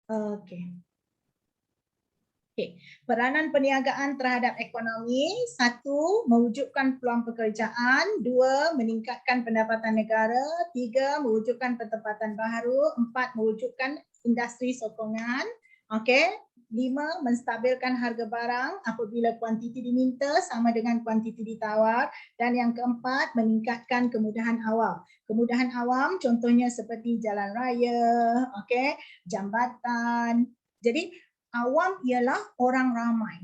Okey. Okay. Peranan perniagaan terhadap ekonomi, 1, mewujudkan peluang pekerjaan, 2, meningkatkan pendapatan negara, 3, mewujudkan penempatan baru, 4, mewujudkan industri sokongan, okay. 5, menstabilkan harga barang apabila kuantiti diminta sama dengan kuantiti ditawar, dan yang keempat, meningkatkan kemudahan awam. Kemudahan awam contohnya seperti jalan raya, okay, jambatan. Jadi awam ialah orang ramai.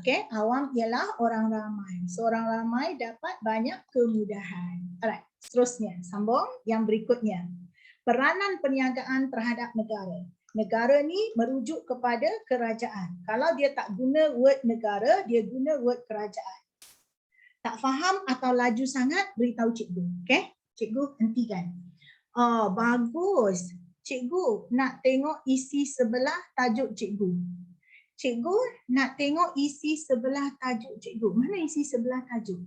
Okey, awam ialah orang ramai. Seorang ramai dapat banyak kemudahan. Alright, seterusnya sambung yang berikutnya. Peranan perniagaan terhadap negara. Negara ni merujuk kepada kerajaan. Kalau dia tak guna word negara, dia guna word kerajaan. Tak faham atau laju sangat, beritahu cikgu. Okey? Cikgu hentikan. Oh, bagus. Cikgu nak tengok isi sebelah tajuk cikgu. Cikgu nak tengok isi sebelah tajuk cikgu. Mana isi sebelah tajuk?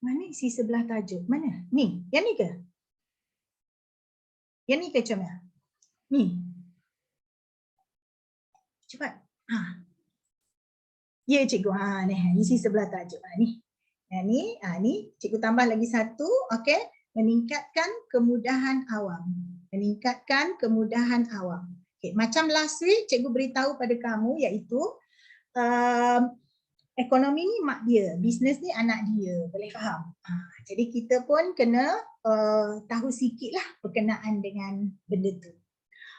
Mana isi sebelah tajuk? Mana? Ni. Yang ni ke? Yang ni ke Comel? Ni. Cepat. Ha. Ya cikgu. Ha, ni isi sebelah tajuk. Ha, ni. Yang ni, ni cikgu tambah lagi satu, okey. Meningkatkan kemudahan awam. Meningkatkan kemudahan awam. Okay. Macam last week cikgu beritahu pada kamu iaitu ekonomi ni mak dia, bisnes ni anak dia, boleh faham? Jadi kita pun kena tahu sikit lah berkenaan dengan benda tu.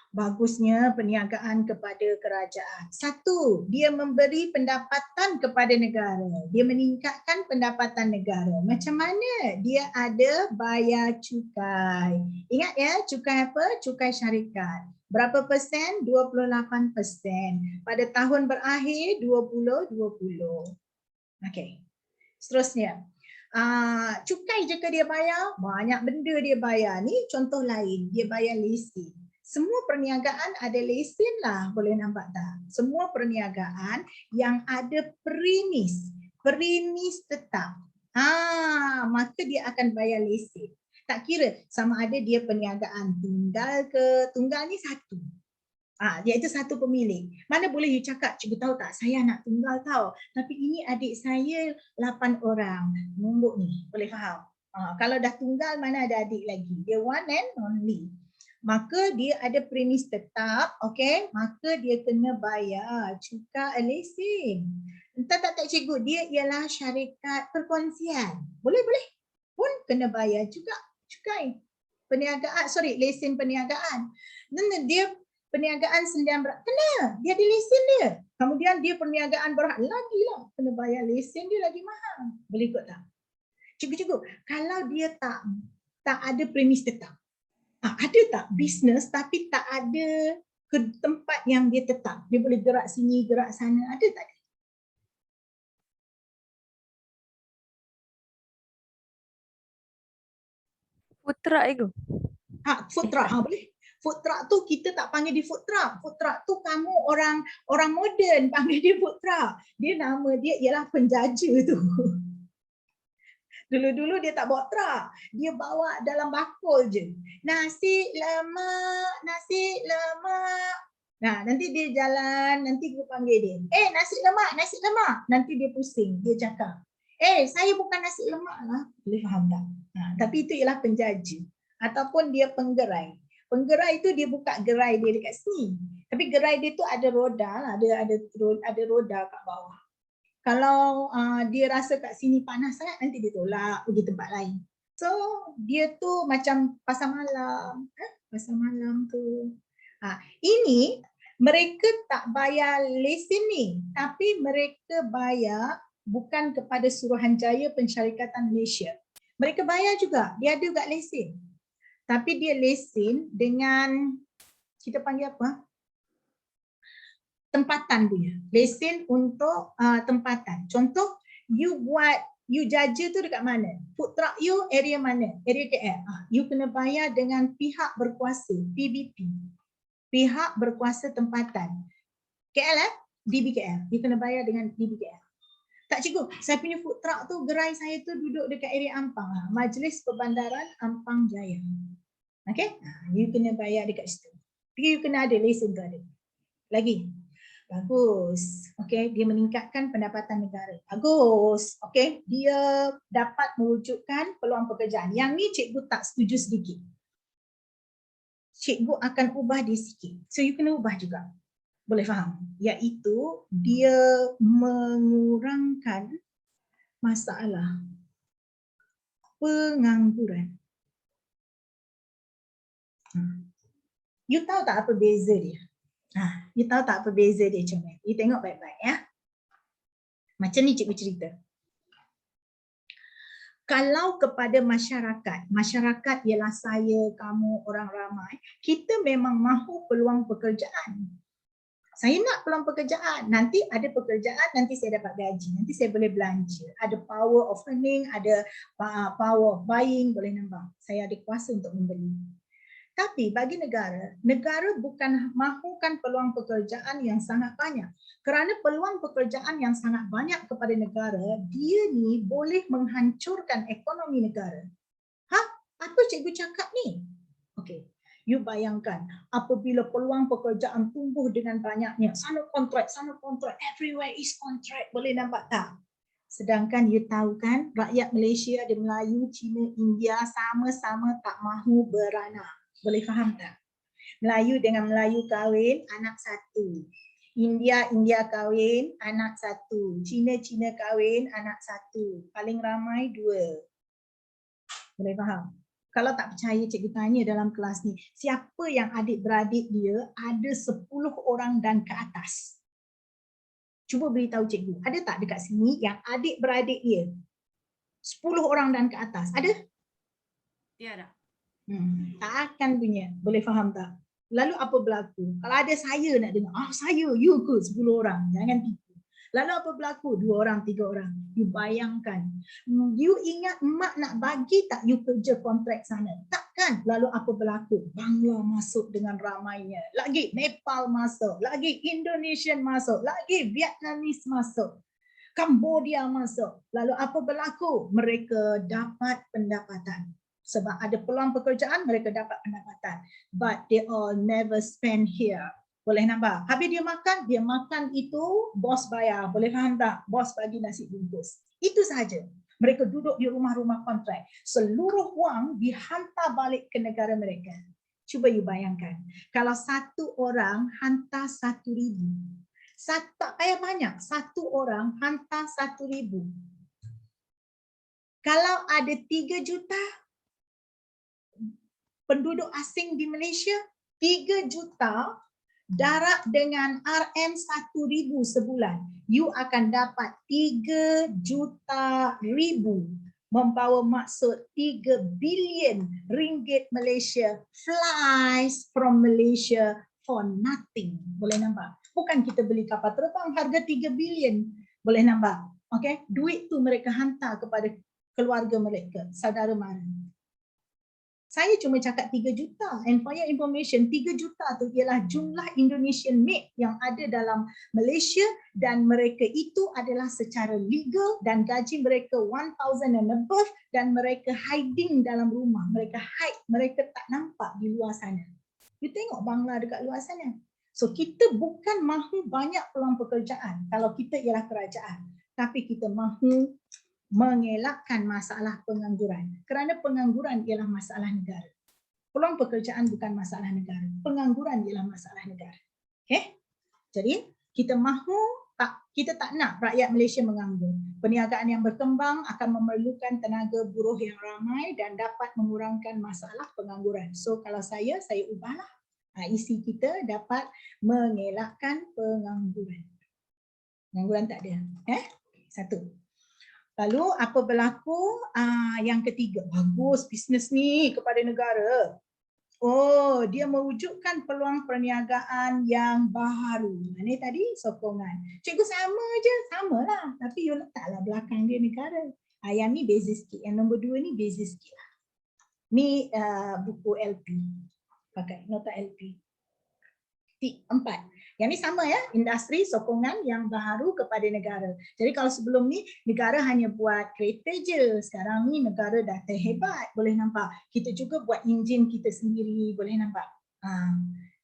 Bagusnya perniagaan kepada kerajaan. 1, dia memberi pendapatan kepada negara. Dia meningkatkan pendapatan negara. Macam mana? Dia ada bayar cukai. Ingat ya, cukai apa? Cukai syarikat. Berapa persen? 28%. Pada tahun berakhir 2020. Okey. Seterusnya. Cukai je ke dia bayar? Banyak benda dia bayar. Ni contoh lain. Dia bayar lesen. Semua perniagaan ada lesen lah, boleh nampak tak? Semua perniagaan yang ada premis tetap. Maka dia akan bayar lesen. Tak kira sama ada dia perniagaan tunggal ke, tunggal ni satu. Iaitu satu pemilik. Mana boleh you cakap, cikgu tahu tak, saya anak tunggal tahu. Tapi ini adik saya 8 orang. Nombok ni, boleh faham? Kalau dah tunggal, mana ada adik lagi? Dia one and only. Maka dia ada premis tetap, okey, maka dia kena bayar cukai lesen. Entah tak cikgu, dia ialah syarikat perkongsian. Boleh pun kena bayar juga cukai perniagaan, lesen perniagaan. Dan dia perniagaan sendian berat, kena, dia ada lesen dia. Kemudian dia perniagaan berat lagi lah, kena bayar lesen dia lagi mahal. Boleh ikut tak? Cikgu, kalau dia tak ada premis tetap, ada tak bisnes tapi tak ada ke tempat yang dia tetap? Dia boleh gerak sini, gerak sana. Ada tak? Food truck itu. Food truck. Boleh. Food truck tu kita tak panggil dia food truck. Food truck tu kamu orang moden panggil dia food truck. Dia nama dia ialah penjaja tu. Dulu-dulu dia tak bawa truk, dia bawa dalam bakul je. Nasi lemak. Nah, nanti dia jalan, nanti gue panggil dia. Nasi lemak. Nanti dia pusing, dia cakap, saya bukan nasi lemak lah. Boleh faham tak? Tapi itu ialah penjaja. Ataupun dia penggerai. Penggerai itu dia buka gerai dia dekat sini. Tapi gerai dia tu ada roda, ada roda kat bawah. Kalau dia rasa kat sini panas sangat, nanti dia tolak pergi tempat lain. So dia tu macam pasar malam. Pasar malam tu. Ini mereka tak bayar lesen ni, tapi mereka bayar bukan kepada Suruhanjaya Pensyarikatan Malaysia. Mereka bayar juga, dia ada juga lesen. Tapi dia lesen dengan, kita panggil apa? Tempatan dia. Lesen untuk tempatan. Contoh, you jaja tu dekat mana? Food truck you area mana? Area KL. You kena bayar dengan pihak berkuasa, PBP. Pihak berkuasa tempatan. KL DBKL. You kena bayar dengan DBKL. Tak cikgu, saya punya food truck tu, gerai saya tu duduk dekat area Ampang. Majlis Perbandaran Ampang Jaya. Okay? You kena bayar dekat situ. Tapi you kena ada lesen tu ada. Lagi. Bagus. Okey, dia meningkatkan pendapatan negara. Bagus. Okey, dia dapat mewujudkan peluang pekerjaan. Yang ni cikgu tak setuju sedikit. Cikgu akan ubah dia sikit. So you kena ubah juga. Boleh faham? Iaitu dia mengurangkan masalah pengangguran. You tahu tak apa beza dia? You tahu tak apa beza dia, Comel? You tengok baik-baik ya. Macam ni cikgu cerita. Kalau kepada masyarakat ialah saya, kamu, orang ramai, kita memang mahu peluang pekerjaan. Saya nak peluang pekerjaan, nanti ada pekerjaan, nanti saya dapat gaji, nanti saya boleh belanja. Ada power of earning, ada power of buying, boleh nampak. Saya ada kuasa untuk membeli. Tapi bagi negara, negara bukan mahukan peluang pekerjaan yang sangat banyak. Kerana peluang pekerjaan yang sangat banyak kepada negara, dia ni boleh menghancurkan ekonomi negara. Apa cikgu cakap ni? Okey, you bayangkan apabila peluang pekerjaan tumbuh dengan banyaknya, sana kontrak, everywhere is contract, boleh nampak tak? Sedangkan you tahu kan, rakyat Malaysia, ada Melayu, Cina, India sama-sama tak mahu beranak. Boleh faham tak? Melayu dengan Melayu kahwin, anak satu. India kahwin, anak satu. Cina kahwin, anak satu. Paling ramai 2. Boleh faham? Kalau tak percaya, cikgu tanya dalam kelas ni, siapa yang adik-beradik dia ada 10 orang dan ke atas? Cuba beritahu cikgu, ada tak dekat sini yang adik-beradik dia 10 orang dan ke atas? Ada? Tiada. Tak akan punya. Boleh faham tak? Lalu apa berlaku? Kalau ada saya nak dengar, saya, you ke 10 orang? Jangan tipu. Lalu apa berlaku? 2 orang, 3 orang. You bayangkan. You ingat mak nak bagi tak you kerja kontrak sana? Takkan. Lalu apa berlaku? Bangla masuk dengan ramainya. Lagi Nepal masuk. Lagi Indonesian masuk. Lagi Vietnamese masuk. Cambodia masuk. Lalu apa berlaku? Mereka dapat pendapatan. Sebab ada peluang pekerjaan, mereka dapat pendapatan. But they all never spend here. Boleh nampak? Habis dia makan itu, bos bayar. Boleh faham tak? Bos bagi nasi bungkus. Itu sahaja. Mereka duduk di rumah-rumah kontrak. Seluruh wang dihantar balik ke negara mereka. Cuba you bayangkan. Kalau satu orang hantar 1,000. Tak payah banyak. Satu orang hantar 1,000. Kalau ada 3 juta penduduk asing di Malaysia, 3 juta darab dengan RM1,000 sebulan, you akan dapat 3 juta ribu, membawa maksud 3 bilion ringgit Malaysia flies from Malaysia for nothing. Boleh nampak? Bukan kita beli kapal terbang harga 3 bilion. Boleh nampak? Okay? Duit tu mereka hantar kepada keluarga mereka, saudara mara. Saya cuma cakap 3 juta. And for your information, 3 juta tu ialah jumlah Indonesian maid yang ada dalam Malaysia dan mereka itu adalah secara legal dan gaji mereka 1,000 and above dan mereka hiding dalam rumah. Mereka hide, mereka tak nampak di luar sana. You tengok Bangla dekat luar sana. So kita bukan mahu banyak peluang pekerjaan kalau kita ialah kerajaan. Tapi kita mahu mengelakkan masalah pengangguran. Kerana pengangguran ialah masalah negara. Peluang pekerjaan bukan masalah negara. Pengangguran ialah masalah negara. Okay? Jadi kita tak nak rakyat Malaysia menganggur. Perniagaan yang berkembang akan memerlukan tenaga buruh yang ramai dan dapat mengurangkan masalah pengangguran. So kalau saya ubahlah. Isi kita dapat mengelakkan pengangguran. Pengangguran tak ada. Satu. Lalu apa berlaku? Yang ketiga, bagus bisnes ni kepada negara. Oh, dia mewujudkan peluang perniagaan yang baru. Ini tadi sokongan. Cikgu sama lah. Tapi you letaklah belakang dia negara. Yang ni beza sikit. Yang nombor 2 ni beza sikit lah. Ni buku LP. Pakai nota LP. 4. Yang ni sama ya, industri sokongan yang baru kepada negara. Jadi kalau sebelum ni negara hanya buat kereta je, sekarang ni negara dah terhebat, boleh nampak. Kita juga buat enjin kita sendiri, boleh nampak.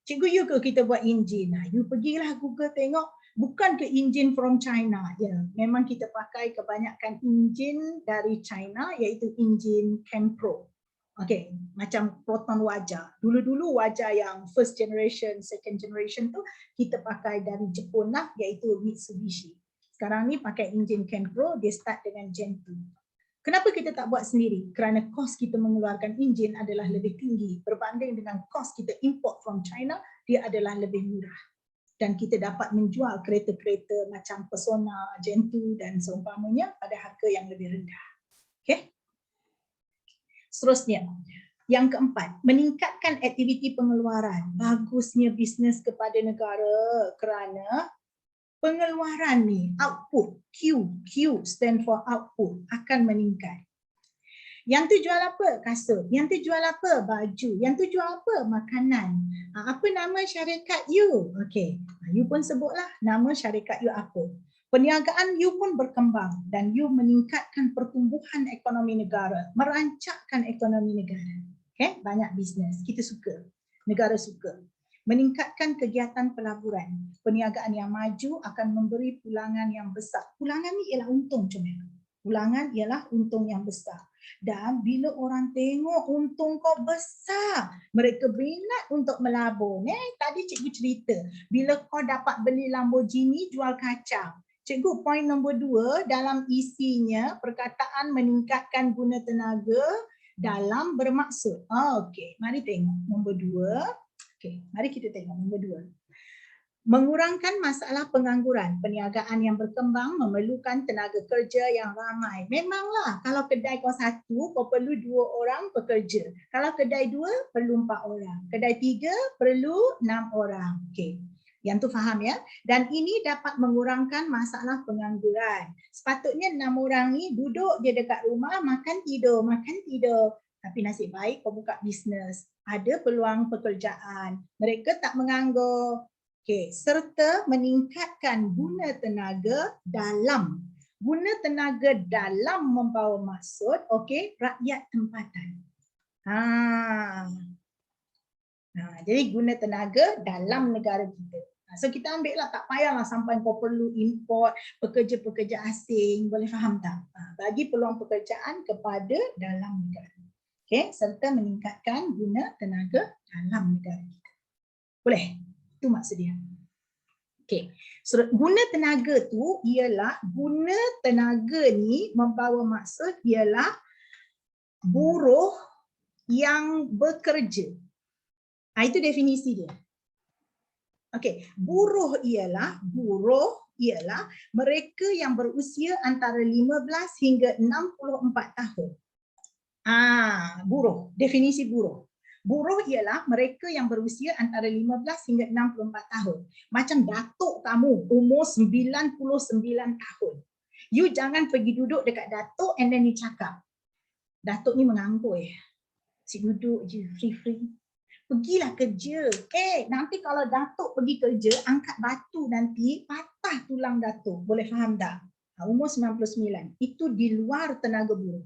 Cikgu, you ke kita buat enjin? You pergilah Google tengok, bukan ke enjin from China. Ya, memang kita pakai kebanyakan enjin dari China, iaitu enjin Kempro. Okay, macam proton wajah. Dulu-dulu wajah yang first generation, second generation tu kita pakai dari Jepun lah, iaitu Mitsubishi. Sekarang ni pakai enjin Kempro, dia start dengan Gen 2. Kenapa kita tak buat sendiri? Kerana kos kita mengeluarkan enjin adalah lebih tinggi berbanding dengan kos kita import from China, dia adalah lebih murah. Dan kita dapat menjual kereta-kereta macam Persona, Gen 2 dan seumpamanya pada harga yang lebih rendah. Okay? Seterusnya, yang keempat, meningkatkan aktiviti pengeluaran. Bagusnya bisnes kepada negara kerana pengeluaran ni, output, Q stand for output, akan meningkat. Yang tu jual apa? Kasut. Yang tu jual apa? Baju. Yang tu jual apa? Makanan. Apa nama syarikat you? Okay, you pun sebutlah nama syarikat you apa. Perniagaan you pun berkembang dan you meningkatkan pertumbuhan ekonomi negara, merancakkan ekonomi negara. Okay, banyak bisnes. Kita suka. Negara suka. Meningkatkan kegiatan pelaburan. Perniagaan yang maju akan memberi pulangan yang besar. Pulangan ni ialah untung comel. Pulangan ialah untung yang besar. Dan bila orang tengok untung kau besar, mereka minat untuk melabur. Tadi cikgu cerita, bila kau dapat beli Lamborghini jual kacang. Cikgu, poin nombor 2 dalam isinya perkataan meningkatkan guna tenaga dalam bermaksud. Okey, mari tengok nombor 2. Okay, mari kita tengok nombor 2. Mengurangkan masalah pengangguran. Perniagaan yang berkembang memerlukan tenaga kerja yang ramai. Memanglah kalau kedai kau 1, kau perlu 2 orang pekerja. Kalau kedai 2, perlu 4 orang. Kedai 3, perlu 6 orang. Okay. Yang tu faham ya? Dan ini dapat mengurangkan masalah pengangguran. Sepatutnya 6 orang ni duduk dia dekat rumah, makan tidur. Tapi nasib baik kau buka bisnes. Ada peluang pekerjaan. Mereka tak menganggur. Okay. Serta meningkatkan guna tenaga dalam. Guna tenaga dalam membawa maksud, okay, rakyat tempatan. Jadi guna tenaga dalam negara kita. So kita ambil lah, tak payahlah sampai kau perlu import pekerja-pekerja asing. Boleh faham tak? Bagi peluang pekerjaan kepada dalam negara. Okay, serta meningkatkan guna tenaga dalam negara kita. Boleh? Itu maksud dia. Okay. So, guna tenaga tu ialah, guna tenaga ni membawa maksud ialah buruh yang bekerja. Itu definisi dia. Okay. Buruh ialah mereka yang berusia antara 15 hingga 64 tahun. Buruh, definisi buruh. Buruh ialah mereka yang berusia antara 15 hingga 64 tahun. Macam datuk kamu umur 99 tahun. You jangan pergi duduk dekat datuk and then you cakap, datuk ni menganggur ya. Si duduk je free. Pergilah kerja. Nanti kalau datuk pergi kerja, angkat batu nanti patah tulang datuk. Boleh faham tak? Umur 99. Itu di luar tenaga buruh.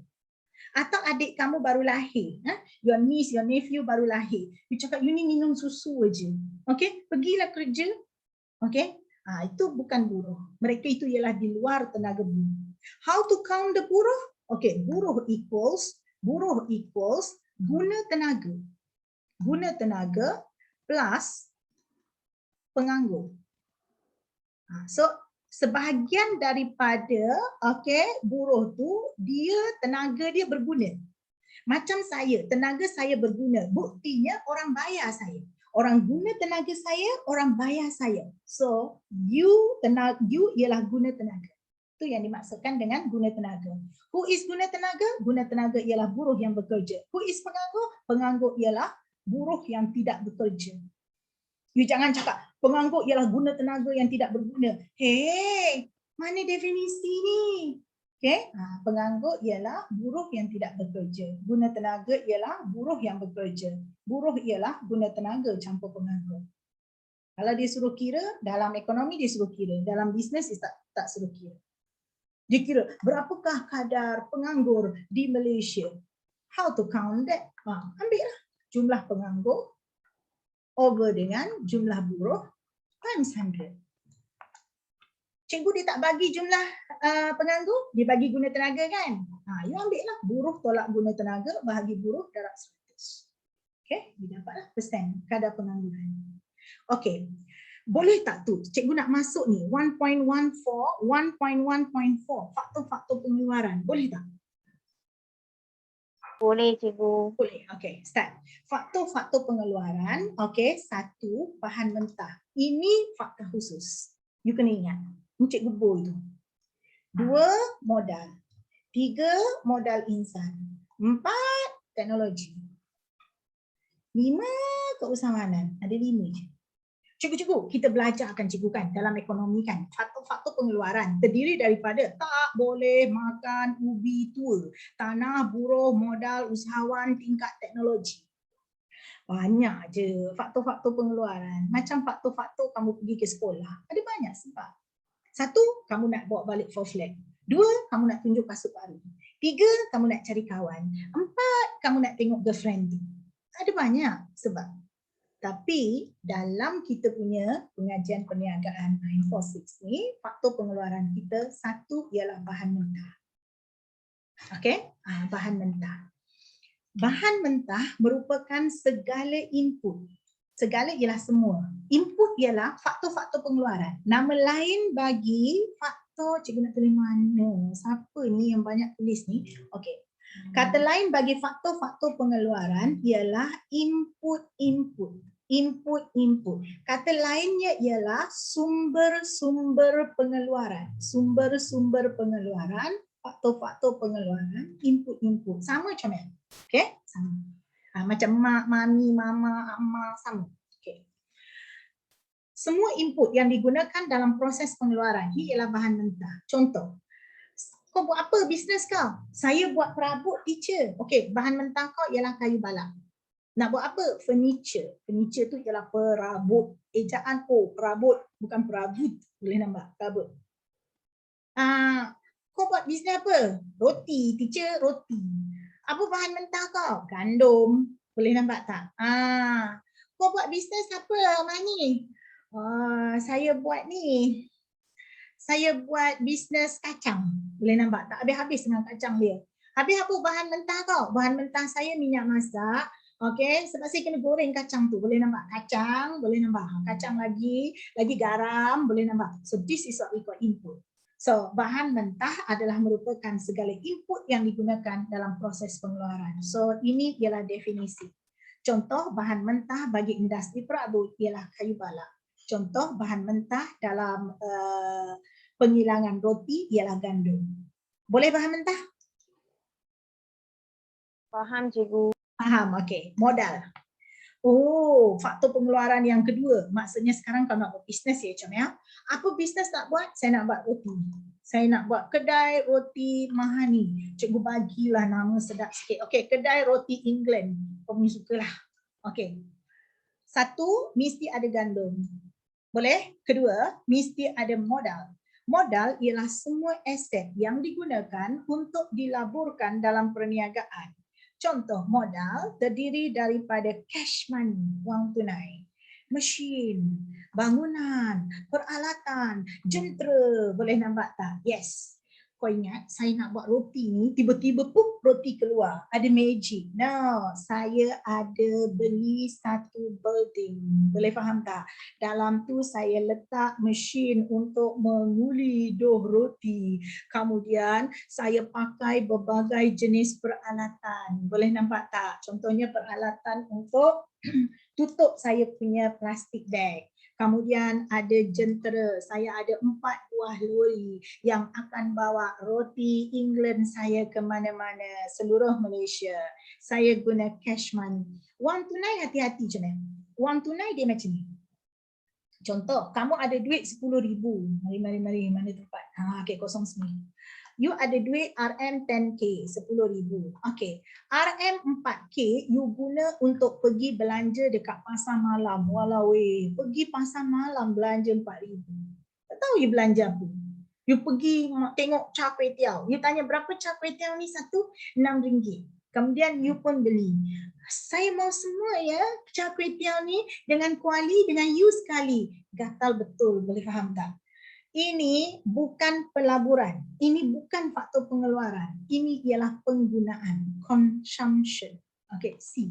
Atau adik kamu baru lahir, your niece, your nephew baru lahir, you cakap you ni minum susu aja, okay, pergilah kerja, okay, itu bukan buruh. Mereka itu ialah di luar tenaga buruh. How to count the buruh? Okay, buruh equals guna tenaga plus penganggur. So sebahagian daripada buruh tu tenaga dia berguna. Macam saya, tenaga saya berguna. Buktinya orang bayar saya. Orang guna tenaga saya, orang bayar saya. So you ialah guna tenaga. Itu yang dimaksudkan dengan guna tenaga. Who is guna tenaga? Guna tenaga ialah buruh yang bekerja. Who is penganggur? Penganggur ialah buruh yang tidak bekerja. You jangan cakap penganggur ialah guna tenaga yang tidak berguna. Mana definisi ni? Okay? Penganggur ialah buruh yang tidak bekerja. Guna tenaga ialah buruh yang bekerja. Buruh ialah guna tenaga campur penganggur. Kalau dia suruh kira, dalam ekonomi dia suruh kira. Dalam bisnes dia tak suruh kira. Dia kira berapakah kadar penganggur di Malaysia. How to count that? Ambil lah jumlah penganggur. over dengan jumlah buruh times 100. Cikgu dia tak bagi jumlah penganggur, dia bagi guna tenaga kan. You ambil lah buruh tolak guna tenaga bahagi buruh darab 100. Okay, dia dapatlah persen kadar pengangguran. Okay, boleh tak tu cikgu nak masuk ni 1.14, 1.1.4 faktor-faktor pengeluaran, boleh tak? Boleh cikgu. Boleh. Okay, start. Faktor-faktor pengeluaran. Okay, 1, bahan mentah. Ini fakta khusus. You kena ingat. Ini cikgu bol tu. 2, modal. 3, modal insan. 4, teknologi. 5, keusahawanan. Ada 5 je. Cikgu-cikgu, kita belajarkan cikgu kan dalam ekonomi kan. Faktor-faktor pengeluaran terdiri daripada tak boleh makan ubi tua, tanah, buruh, modal, usahawan, tingkat teknologi. Banyak je faktor-faktor pengeluaran. Macam faktor-faktor kamu pergi ke sekolah. Ada banyak sebab. 1, kamu nak bawa balik for flat. 2, kamu nak tunjuk kasut baru. 3, kamu nak cari kawan. 4, kamu nak tengok girlfriend tu. Ada banyak sebab. Tapi dalam kita punya pengajian perniagaan 946 ni, faktor pengeluaran kita 1 ialah bahan mentah. Okey, bahan mentah. Bahan mentah merupakan segala input. Segala ialah semua. Input ialah faktor-faktor pengeluaran. Nama lain bagi faktor, cikgu nak tulis mana? Siapa ni yang banyak tulis ni? Okey. Kata lain bagi faktor-faktor pengeluaran ialah input-input. Input-input. Kata lainnya ialah sumber-sumber pengeluaran. Sumber-sumber pengeluaran, faktor-faktor pengeluaran, input-input. Sama macam mana? Okey? Sama. Macam mak, mami, mama, amma, sama. Okey. Semua input yang digunakan dalam proses pengeluaran ini ialah bahan mentah. Contoh, kau buat apa bisnes kau? Saya buat perabot teacher. Okey, bahan mentah kau ialah kayu balak. Nak buat apa? Furniture. Furniture tu ialah perabot. Ejaan perabot, bukan perabot. Boleh nampak? Perabot. Kau buat bisnes apa? Roti, teacher, roti. Apa bahan mentah kau? Gandum. Boleh nampak tak? Kau buat bisnes apa, Mani? Saya buat ni. Saya buat bisnes kacang. Boleh nampak tak? Habis-habis dengan kacang dia. Habis apa bahan mentah kau? Bahan mentah saya minyak masak. Okey, sebab saya kena goreng kacang tu. Boleh nampak? Kacang, boleh nampak? Kacang lagi garam, boleh nampak? So this is what we call input. So bahan mentah adalah merupakan segala input yang digunakan dalam proses pengeluaran. So ini ialah definisi. Contoh bahan mentah bagi industri perabot ialah kayu balak. Contoh bahan mentah dalam penghilangan roti ialah gandum. Boleh bahan mentah? Faham cikgu. Faham, okey. Modal. Faktor pengeluaran yang kedua. Maksudnya sekarang kalau nak buat bisnes ya, macam ya. Apa bisnes nak buat? Saya nak buat roti. Saya nak buat kedai roti Mahani. Cikgu bagilah nama sedap sikit. Okey, kedai roti England. Kau punya sukalah. Okey. 1, mesti ada gandum. Boleh? Kedua, mesti ada modal. Modal ialah semua aset yang digunakan untuk dilaburkan dalam perniagaan. Contoh modal terdiri daripada cash money, wang tunai, mesin, bangunan, peralatan, jentera. Boleh nampak tak? Yes. Kau ingat saya nak buat roti ni, tiba-tiba roti keluar. Ada magic. No, saya ada beli satu building. Boleh faham tak? Dalam tu saya letak mesin untuk menguli dough roti. Kemudian saya pakai berbagai jenis peralatan. Boleh nampak tak? Contohnya peralatan untuk tutup saya punya plastik bag. Kemudian ada jentera, saya ada 4 buah lori yang akan bawa roti England saya ke mana-mana, seluruh Malaysia. Saya guna cash money. Wang tunai hati-hati je. Wang tunai dia macam ni. Contoh, kamu ada duit 10,000. Mari, mana tempat? Okey, kosong sini. You ada duit RM 10K, 10,000. Okey, RM 4K you guna untuk pergi belanja dekat pasar malam. Walau pergi pasar malam belanja 4,000. Tak tahu you belanja apa. You pergi tengok char kway teow. You tanya berapa char kway teow ni satu? RM6. Kemudian you pun beli. Saya mau semua ya char kway teow ni dengan kuali, dengan you sekali. Gatal betul, boleh faham tak? Ini bukan pelaburan. Ini bukan faktor pengeluaran. Ini ialah penggunaan, consumption. Okay, C.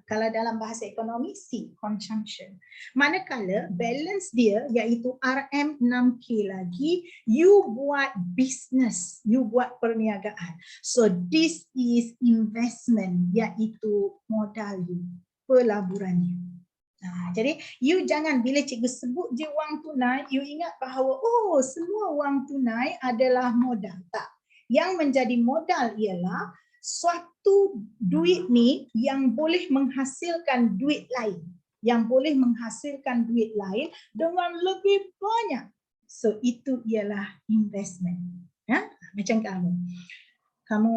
Kalau dalam bahasa ekonomi, C, consumption. Manakala balance dia iaitu RM6K lagi, you buat business, you buat perniagaan. So this is investment, iaitu modal you, pelaburannya. Jadi you jangan bila cikgu sebut je wang tunai, you ingat bahawa oh semua wang tunai adalah modal. Tak. Yang menjadi modal ialah suatu duit ni yang boleh menghasilkan duit lain. Yang boleh menghasilkan duit lain dengan lebih banyak. So itu ialah investment. Ya? Macam kamu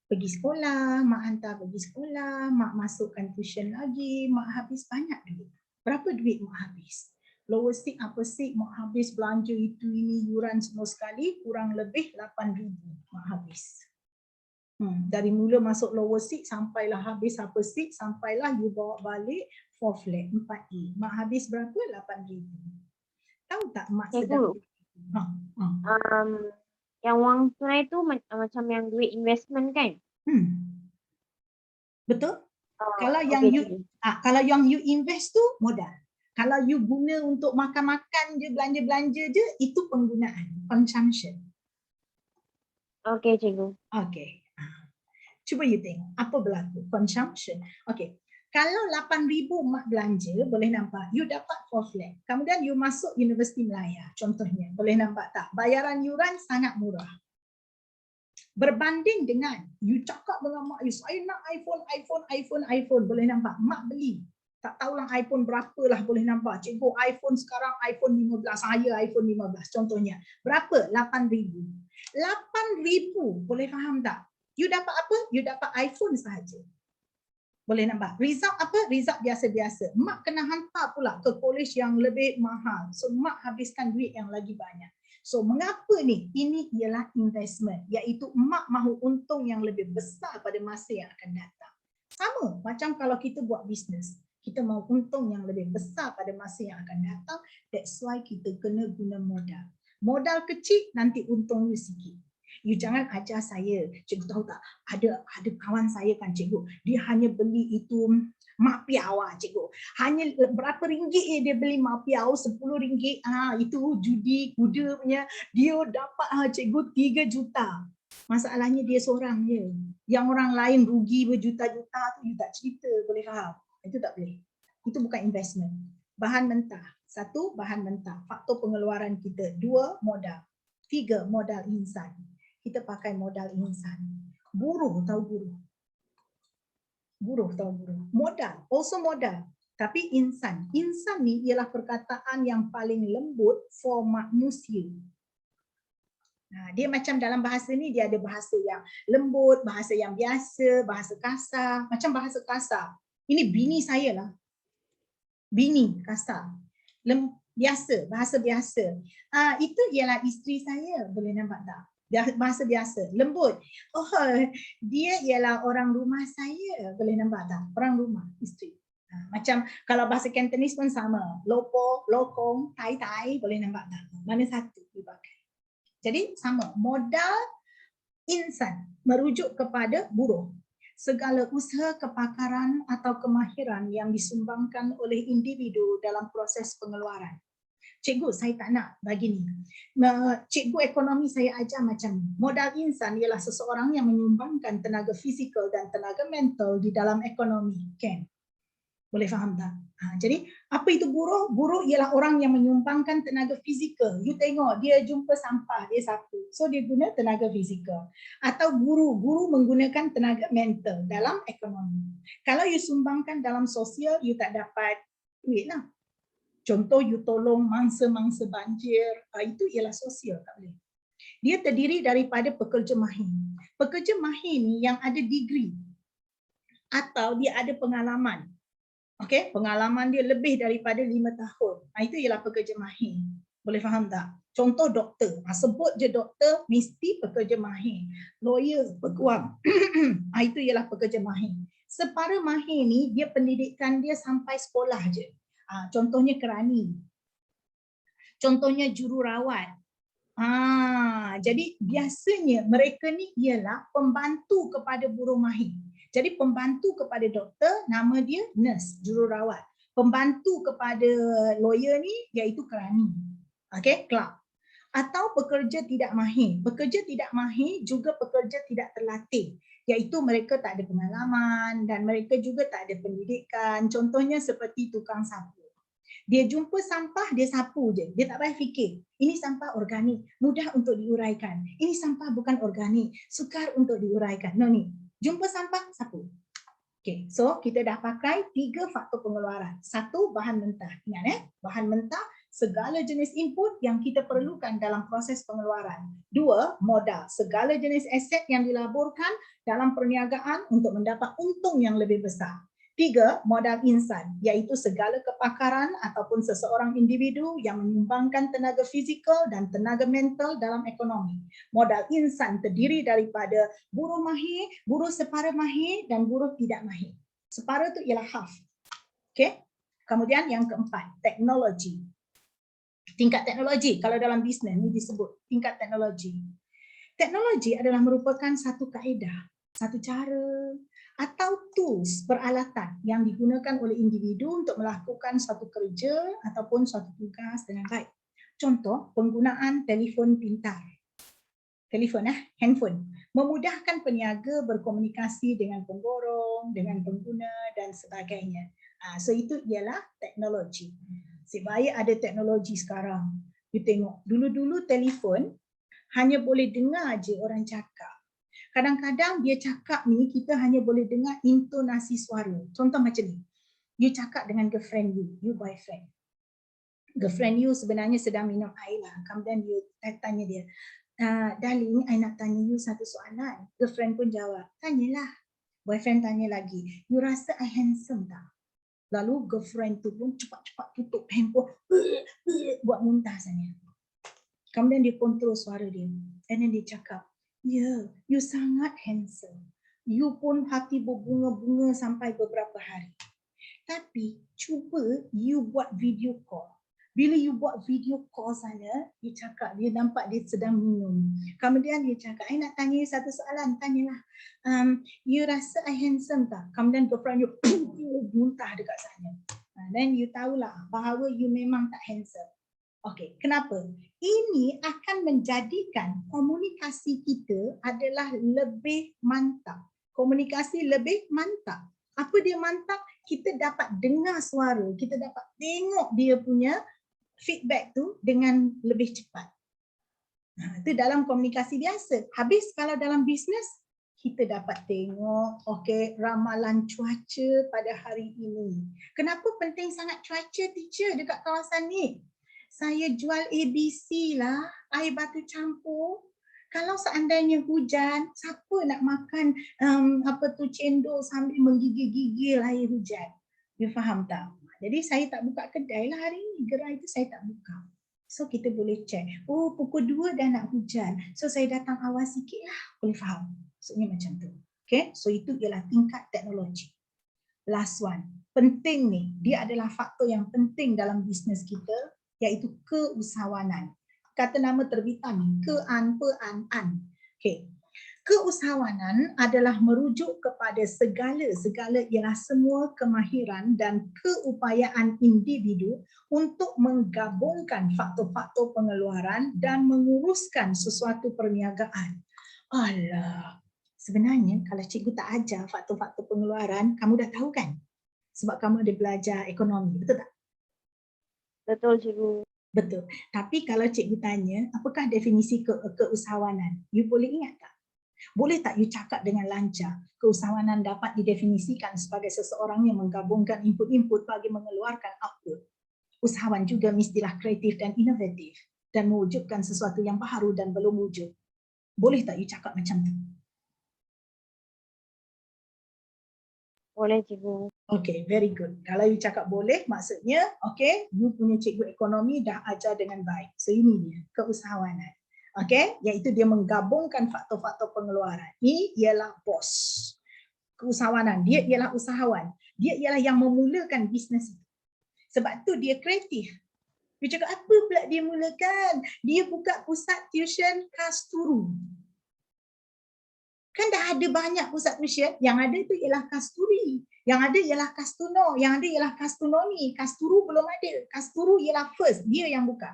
pergi sekolah, mak hantar pergi sekolah, mak masukkan tuition lagi, mak habis banyak duit. Berapa duit mak habis? Lower seat, upper seat, mak habis belanja itu, ini, yuran semua sekali, kurang lebih 8,000 mak habis. Dari mula masuk lower seat sampailah habis upper seat, sampailah you bawa balik 4 flat, 4A. Mak habis berapa? 8,000. Tahu tak mak sedang? Yang wang tunai tu macam yang duit investment kan? Betul? Kalau Okay, yang you invest tu modal. Kalau you guna untuk makan-makan je, belanja-belanja je, itu penggunaan, consumption. Okay, cikgu. Okay. Cuba you tengok apa berlaku, consumption. Okay. Kalau 8,000 mak belanja, boleh nampak, you dapat 4 flat. Kemudian you masuk Universiti Melaya, contohnya. Boleh nampak tak? Bayaran yuran sangat murah. Berbanding dengan you cakap dengan mak you, saya nak iPhone. Boleh nampak? Mak beli. Tak tahulah iPhone berapa lah, boleh nampak. Cikgu iPhone sekarang iPhone 15, saya iPhone 15 contohnya. Berapa? 8,000. 8,000, boleh faham tak? You dapat apa? You dapat iPhone sahaja. Boleh nampak? Result apa? Result biasa-biasa. Mak kena hantar pula ke college yang lebih mahal. So mak habiskan duit yang lagi banyak. So mengapa ni? Ini ialah investment. Iaitu mak mahu untung yang lebih besar pada masa yang akan datang. Sama macam kalau kita buat bisnes. Kita mahu untung yang lebih besar pada masa yang akan datang. That's why kita kena guna modal. Modal kecil nanti untung you sikit. You jangan ajar saya, cikgu tahu tak, ada kawan saya kan cikgu, dia hanya beli itu mak piau cikgu. Hanya berapa ringgit dia beli mak piau, 10 ringgit, itu judi kuda punya, dia dapat cikgu 3 juta. Masalahnya dia seorang je. Yang orang lain rugi berjuta-juta tu you tak cerita, boleh faham? Itu tak boleh. Itu bukan investment. Bahan mentah. 1, bahan mentah. Faktor pengeluaran kita. 2, modal. 3, modal insan. Kita pakai modal insan. Buruh tahu buruh. Buruh tahu buruh. Modal, also modal. Tapi insan. Insan ni ialah perkataan yang paling lembut for manusia. Dia macam dalam bahasa ni dia ada bahasa yang lembut, bahasa yang biasa, bahasa kasar. Macam bahasa kasar. Ini bini saya lah. Bini kasar. Biasa, bahasa biasa. Itu ialah isteri saya. Boleh nampak tak? Bahasa biasa, lembut. Oh, dia ialah orang rumah saya. Boleh nampak tak? Orang rumah, isteri. Macam kalau bahasa Cantonese pun sama. Lopo, lokong, tai, boleh nampak tak? Mana satu dipakai? Jadi sama. Modal insan merujuk kepada buruh. Segala usaha kepakaran atau kemahiran yang disumbangkan oleh individu dalam proses pengeluaran. Cikgu, saya tak nak bagi ni. Cikgu ekonomi saya ajar macam ni. Modal insan ialah seseorang yang menyumbangkan tenaga fizikal dan tenaga mental di dalam ekonomi. Kan? Boleh faham tak? Jadi, apa itu buruh? Buruh ialah orang yang menyumbangkan tenaga fizikal. You tengok, dia jumpa sampah, dia sapu. So, dia guna tenaga fizikal. Atau guru menggunakan tenaga mental dalam ekonomi. Kalau you sumbangkan dalam sosial, you tak dapat duit lah. Contoh you tolong mangsa-mangsa banjir, itu ialah sosial, tak boleh. Dia terdiri daripada pekerja mahir. Pekerja mahir ni yang ada degree atau dia ada pengalaman. Okey, pengalaman dia lebih daripada 5 tahun. Itu ialah pekerja mahir. Boleh faham tak? Contoh doktor. Sebut je doktor, mesti pekerja mahir. Lawyer, peguam. Itu ialah pekerja mahir. Separa mahir ni, dia pendidikan dia sampai sekolah je. Contohnya kerani. Contohnya jururawat. Jadi biasanya mereka ni ialah pembantu kepada buruh mahir. Jadi pembantu kepada doktor, nama dia nurse, jururawat. Pembantu kepada lawyer ni iaitu kerani. Okey, clerk. Atau pekerja tidak mahir. Pekerja tidak mahir juga pekerja tidak terlatih. Iaitu mereka tak ada pengalaman dan mereka juga tak ada pendidikan. Contohnya seperti tukang sapu. Dia jumpa sampah, dia sapu je. Dia tak payah fikir. Ini sampah organik, mudah untuk diuraikan. Ini sampah bukan organik, sukar untuk diuraikan. No ni. Jumpa sampah, sapu. Okay, so kita dah pakai 3 faktor pengeluaran. 1, bahan mentah. Ingat bahan mentah, segala jenis input yang kita perlukan dalam proses pengeluaran. 2, modal, segala jenis aset yang dilaburkan dalam perniagaan untuk mendapat untung yang lebih besar. 3, modal insan, iaitu segala kepakaran ataupun seseorang individu yang menyumbangkan tenaga fizikal dan tenaga mental dalam ekonomi. Modal insan terdiri daripada buruh mahir, buruh separa mahir dan buruh tidak mahir. Separa tu ialah half. Okay? Kemudian yang keempat, teknologi. Tingkat teknologi, kalau dalam bisnes ni disebut tingkat teknologi. Teknologi adalah merupakan satu kaedah, satu cara atau tools, peralatan yang digunakan oleh individu untuk melakukan suatu kerja ataupun suatu tugas dengan baik. Contoh, penggunaan telefon pintar. Telefon, handphone. Memudahkan peniaga berkomunikasi dengan pemborong, dengan pengguna dan sebagainya. So itu ialah teknologi. Sebaik ada teknologi sekarang. You tengok, dulu-dulu telefon hanya boleh dengar je orang cakap. Kadang-kadang dia cakap ni kita hanya boleh dengar intonasi suara. Contoh macam ni. You cakap dengan girlfriend you boyfriend. Girlfriend you sebenarnya sedang minum air lah. Kemudian you tanya dia, darling, I nak tanya you satu soalan. Girlfriend pun jawab, tanyalah. Boyfriend tanya lagi, you rasa I handsome tak? Lalu girlfriend tu pun cepat-cepat tutup handphone, buat muntah sana. Kemudian dia kontrol suara dia. And then dia cakap, ya, you sangat handsome. You pun hati berbunga-bunga sampai beberapa hari. Tapi cuba you buat video call. Bila you buat video call sana, dia cakap, dia nampak dia sedang minum. Kemudian dia cakap, I nak tanya satu soalan, tanyalah. You rasa I handsome tak? Kemudian girlfriend you muntah dekat sana. Then you tahulah bahawa you memang tak handsome. Okey, kenapa? Ini akan menjadikan komunikasi kita adalah lebih mantap. Komunikasi lebih mantap. Apa dia mantap? Kita dapat dengar suara, kita dapat tengok dia punya feedback tu dengan lebih cepat. Itu dalam komunikasi biasa. Habis kalau dalam bisnes, kita dapat tengok ramalan cuaca pada hari ini. Kenapa penting sangat cuaca, teacher, dekat kawasan ni? Saya jual ABC lah, air batu campur. Kalau seandainya hujan, siapa nak makan cendol sambil menggigil-gigil air hujan? You faham tak? Jadi saya tak buka kedai lah hari ni, gerai tu saya tak buka. So kita boleh check, oh pukul 2 dah nak hujan, so saya datang awal sikit lah, boleh faham. Maksudnya macam tu. Okay, so itu ialah tingkat teknologi. Last one, penting ni, dia adalah faktor yang penting dalam bisnes kita, iaitu keusahawanan. Kata nama terbitan ni, ke-an-pe-an-an. Okay. Keusahawanan adalah merujuk kepada segala ialah semua kemahiran dan keupayaan individu untuk menggabungkan faktor-faktor pengeluaran dan menguruskan sesuatu perniagaan. Alah, sebenarnya kalau cikgu tak ajar faktor-faktor pengeluaran, kamu dah tahu kan? Sebab kamu ada belajar ekonomi, betul tak? Betul, cikgu. Betul. Tapi kalau cikgu tanya, apakah definisi keusahawanan? You boleh ingat tak? Boleh tak you cakap dengan lancar? Keusahawanan dapat didefinisikan sebagai seseorang yang menggabungkan input-input bagi mengeluarkan output. Usahawan juga mestilah kreatif dan inovatif dan mewujudkan sesuatu yang baru dan belum wujud. Boleh tak you cakap macam tu? Boleh cikgu. Okay, very good. Kalau you cakap boleh, maksudnya, okay, you punya cikgu ekonomi dah ajar dengan baik. So ini dia, keusahawanan. Okay, iaitu dia menggabungkan faktor-faktor pengeluaran. Ini ialah bos. Keusahawanan, dia ialah usahawan. Dia ialah yang memulakan bisnes itu. Sebab tu dia kreatif. Dia cakap apa pula dia mulakan? Dia buka pusat tuition Kasturu. Kan dah ada banyak pusat tuition, yang ada tu ialah Kasturi, yang ada ialah Kastuno, yang ada ialah Kastunoni, Kasturu belum ada. Kasturu ialah first, dia yang buka.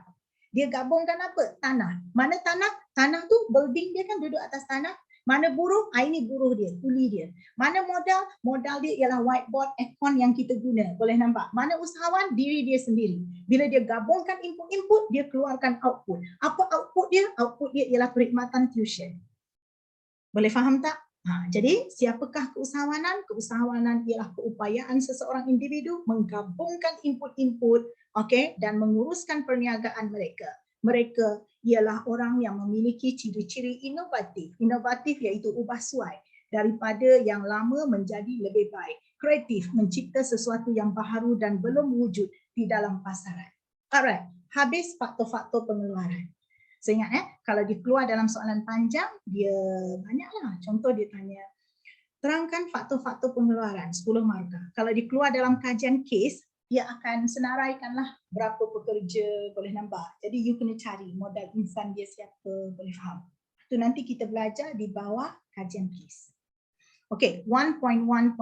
Dia gabungkan apa? Tanah. Mana tanah? Tanah tu building dia kan duduk atas tanah. Mana buruh? Ini buruh dia, kuli dia. Mana modal? Modal dia ialah whiteboard, aircon yang kita guna. Boleh nampak? Mana usahawan? Diri dia sendiri. Bila dia gabungkan input-input, dia keluarkan output. Apa output dia? Output dia ialah perkhidmatan tuition. Boleh faham tak? Jadi siapakah keusahawanan? Keusahawanan ialah keupayaan seseorang individu menggabungkan input-input, okay, dan menguruskan perniagaan mereka. Mereka ialah orang yang memiliki ciri-ciri inovatif. Inovatif iaitu ubah suai daripada yang lama menjadi lebih baik. Kreatif, mencipta sesuatu yang baharu dan belum wujud di dalam pasaran. Alright, habis faktor-faktor pengeluaran. So ingat kalau dia keluar dalam soalan panjang, dia banyaklah. Contoh dia tanya, terangkan faktor-faktor pengeluaran 10 markah. Kalau dia keluar dalam kajian kes, dia akan senaraikanlah berapa pekerja, boleh nampak. Jadi you kena cari modal insan dia siapa, boleh faham. Itu nanti kita belajar di bawah kajian kes. Okey, 1.1.5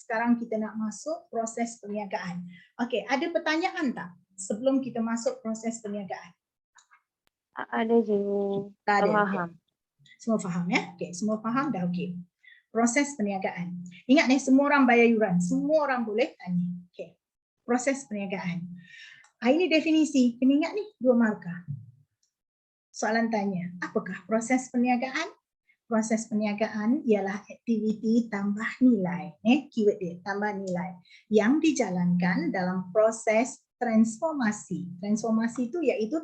sekarang kita nak masuk proses perniagaan. Okey, ada pertanyaan tak sebelum kita masuk proses perniagaan? Ada cikgu. Tak ada. Faham. Semua faham ya? Okey, semua faham dah okey. Proses perniagaan. Ingat ni semua orang bayar yuran, semua orang boleh tanya. Okey. Proses perniagaan. Ini definisi, kena ingat ni 2 markah. Soalan tanya, apakah proses perniagaan? Proses perniagaan ialah aktiviti tambah nilai, keyword dia, tambah nilai yang dijalankan dalam proses transformasi. Transformasi itu iaitu